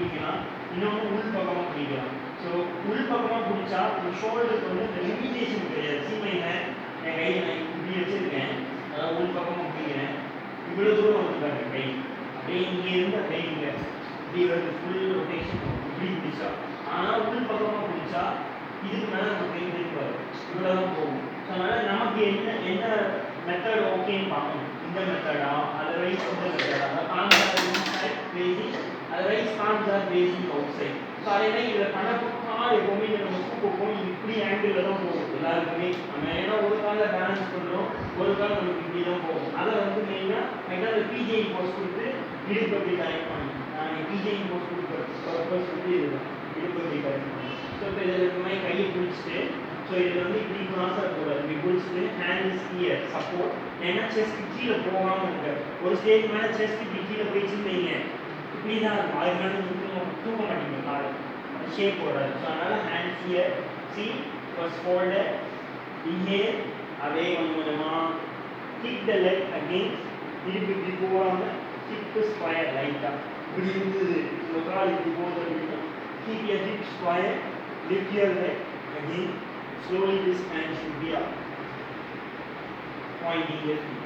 பிடிக்கலாம், இன்னொன்று உள் பக்கமாக பிடிக்கலாம். ஸோ உள் பக்கமாக பிடிச்சா இந்த ஷோல்டருக்கு வந்து இந்த லிமிட்டேஷன் கிடையாது. சீமை என் கையை நான் இப்படி வச்சுருக்கேன், அதாவது உள் பக்கமாக பிடிக்கிறேன், இவ்வளோ தூரம் வந்துருக்காங்க கை, அப்படியே இங்கே இருந்து அப்படியே இங்கே இப்படி வருது, ஃபுல் ரொட்டேஷன் இப்படி பிடிச்சா. ஆனால் உள் பக்கமாக பிடிச்சா இதுக்கு மேலே நம்ம கை திரும்பாது, இவ்வளோ தான் போகும். ஸோ அதனால் நமக்கு என்ன மெத்தட் ஓகேன்னு பார்க்கணும். இந்த மெத்தடா அதர்வைஸ் இந்த மெத்தடா, palms are inside facing, otherwise palms are facing outside. So அதே மாதிரி இதில் கணக்குனால் எப்போவுமே நம்ம போகும் இப்படி ஆங்கிளில் தான் போகும் எல்லாருக்குமே. நம்ம ஏன்னா ஒரு காலில் பேலன்ஸ் பண்ணுறோம், ஒரு கால் நமக்கு இப்படி தான் போகும். அதை வந்து மெயினாக ஏதாவது பிஜிஐ போஸ்ட் கொடுத்து இடுப்பு எப்படி கரெக்ட் பண்ணணும். நான் பிஜிஐ போஸ்ட் கொடுக்குற பர்பஸ் வந்து இதுதான், இடுப்பு எப்படி கரெக்ட் பண்ணணும். ஸோ இப்போ இதில் இந்த மாதிரி கையை பிடிச்சிட்டு, ஸோ இதில் வந்து இப்படி கிளாஸாக இருக்கக்கூடாது, இப்படி பிடிச்சிட்டு ஹேண்ட் இஸ் ஹியர் சப்போர்ட். ஏன்னா செஸ்ட் கீழே போகாமல் இருக்கு. ஒரு ஸ்டேஜ் மேலே செஸ்ட் இப்படி கீழே போயிடுச்சுன்னு வைங்க, இப்படி தான் இருக்கும், அது மேலே தூக்க மாட்டேங்க காலை, அது ஷேப் போடாது. ஸோ அதனால் hand here, C first folder, inhale, அதே கொஞ்சம் கொஞ்சமாக கிக் த லெக் அகெயின், திருப்பி இப்படி போகாமல் ஹிப் ஸ்கொயர் லைட்டாக இப்படி இருந்தது, இந்த கால் இப்படி போகுது அப்படின்னா keep your hips square, lift your leg again, slowly this hand should be up, pointing your feet.